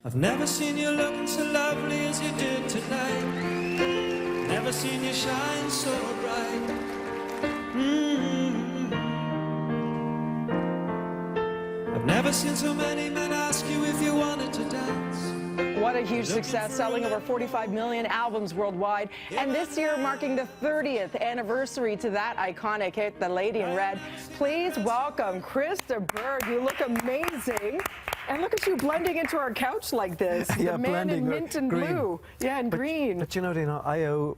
I've never seen you looking so lovely as you did tonight. Never seen you shine so bright. I've never seen so many men ask you if you wanted to dance. What a huge success, selling over 45 million albums worldwide. And this year marking the 30th anniversary to that iconic hit, The Lady in Red. Please welcome Chris De Burgh. You look amazing. And look at you blending into our couch like this. Yeah, the man blending in mint and green. blue. Yeah, and green. But you know, Dina, I owe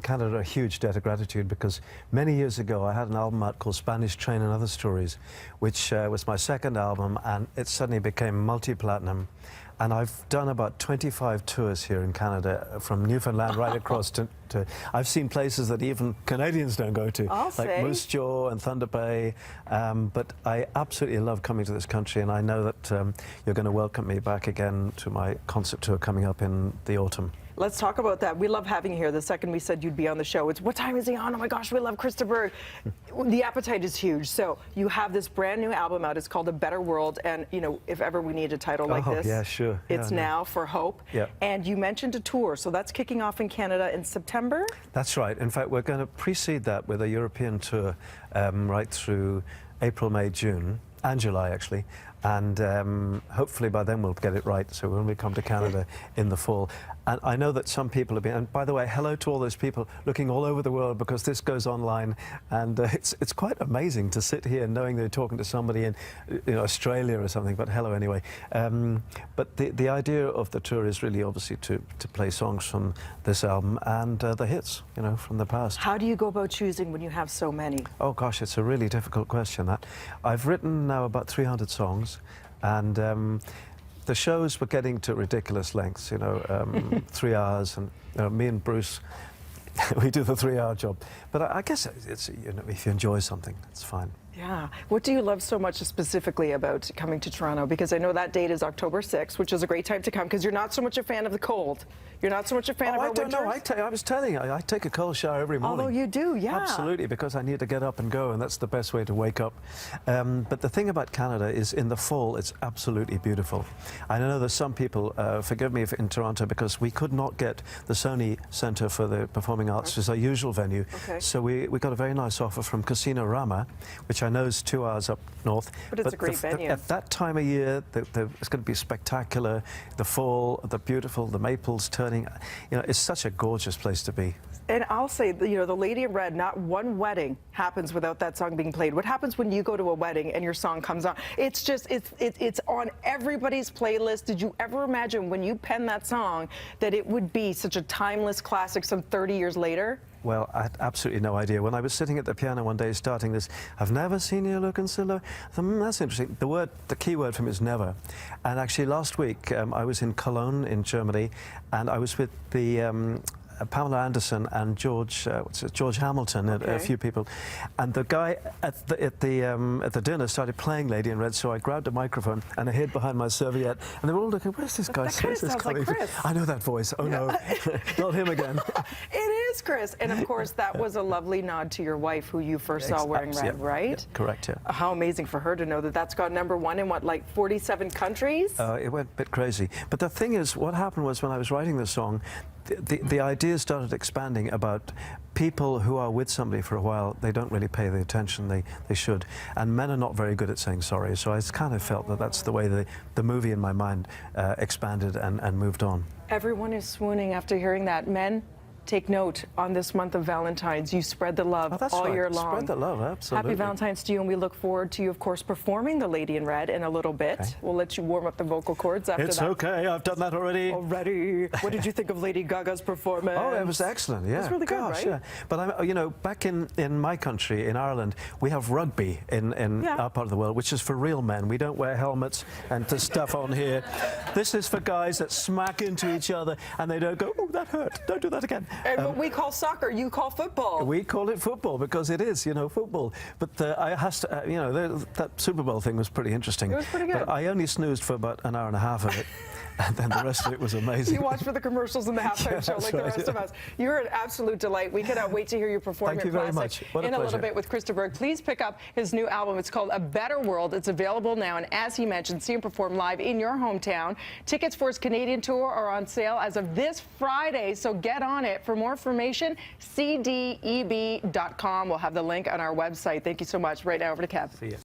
Canada a huge debt of gratitude because many years ago I had an album out called Spanish Train and Other Stories, which was my second album, and it suddenly became multi-platinum. And I've done about 25 tours here in Canada, from Newfoundland right across to I've seen places that even Canadians don't go to, like Moose Jaw and Thunder Bay. But I absolutely love coming to this country, and I know that you're going to welcome me back again to my concert tour coming up in the autumn. Let's talk about that. We love having you here. The second we said you'd be on the show, it's what time is he on? Oh my gosh, we love Chris De Burgh. The appetite is huge. So you have this brand new album out. It's called A Better World. And, you know, if ever we need a title like this, yeah, sure. It's now for Hope. Yeah. And you mentioned a tour. So that's kicking off in Canada in September? That's right. In fact, we're going to precede that with a European tour right through April, May, June, and July, actually. And hopefully by then we'll get it right, so when we come to Canada in the fall. And I know that some people have been, and by the way, hello to all those people looking all over the world, because this goes online, and it's quite amazing to sit here knowing they're talking to somebody in Australia or something, but hello anyway. But the idea of the tour is really obviously to play songs from this album and the hits, you know, from the past. How do you go about choosing when you have so many? Oh gosh, it's a really difficult question, that. I've written now about 300 songs. And the shows were getting to ridiculous lengths, you know, 3 hours, and me and Bruce, we do the 3-hour job. But I guess it's, you know, if you enjoy something, it's fine. Yeah. What do you love so much specifically about coming to Toronto? Because I know that date is October 6th, which is a great time to come, because you're not so much a fan of the cold. You're not so much a fan of our winters? I was telling you, I take a cold shower every morning. Although you do, yeah. Absolutely, because I need to get up and go, and that's the best way to wake up. But the thing about Canada is in the fall, it's absolutely beautiful. I know there's some people, forgive me if in Toronto, because we could not get the Sony Centre for the Performing Arts, which is our usual venue. Okay. So we got a very nice offer from Casino Rama, which I know is 2 hours up north. But it's a great venue. At that time of year, it's going to be spectacular. The fall, the beautiful, the maples turning. You know, it's such a gorgeous place to be. And I'll say, you know, The Lady in Red, not one wedding happens without that song being played. What happens when you go to a wedding and your song comes on? It's just, it's on everybody's playlist. Did you ever imagine when you penned that song that it would be such a timeless classic some 30 years later? Well, I had absolutely no idea. When I was sitting at the piano one day starting this, I've never seen you looking so low. I thought, that's interesting. The key word for me is never. And actually last week, I was in Cologne in Germany, and I was with the Pamela Anderson and George Hamilton, a few people, and the guy at the dinner started playing Lady in Red. So I grabbed a microphone and I hid behind my serviette, and they were all looking, "Where's this guy?" That kind of sounds like Chris. I know that voice. Oh no, not him again. It is Chris, and of course that was a lovely nod to your wife, who you first saw wearing red, right? Yeah, correct. Yeah. How amazing for her to know that that's got #1 in what, like 47 countries? It went a bit crazy. But the thing is, what happened was when I was writing the song, the ideas started expanding about people who are with somebody for a while. They don't really pay the attention they should, and men are not very good at saying sorry. So I kind of felt that that's the way the movie in my mind expanded and moved on. Everyone is swooning after hearing that. Men, take note, on this month of Valentine's, you spread the love all year long. Spread the love, absolutely. Happy Valentine's to you, and we look forward to you, of course, performing The Lady in Red in a little bit. Okay. We'll let you warm up the vocal cords after that. It's okay, I've done that already. What did you think of Lady Gaga's performance? Oh, it was excellent, yeah. It was really good, right? Yeah. But, you know, back in my country, in Ireland, we have rugby in our part of the world, which is for real men. We don't wear helmets and stuff on here. This is for guys that smack into each other, and they don't go, "Oh, that hurt, don't do that again." And what we call soccer, you call football. We call it football because it is, you know, football. But you know, that Super Bowl thing was pretty interesting. It was pretty good. But I only snoozed for about an hour and a half of it. and then the rest of it was amazing. You watch for the commercials and the halftime show like the rest of us. You're an absolute delight. We cannot wait to hear you perform Thank your you very classic much. What a in a little pleasure. bit with Chris De Burgh. Please pick up his new album. It's called A Better World. It's available now, and as he mentioned, see him perform live in your hometown. Tickets for his Canadian tour are on sale as of this Friday, so get on it. For more information, cdeb.com. We'll have the link on our website. Thank you so much. Right now, over to Kev. See ya.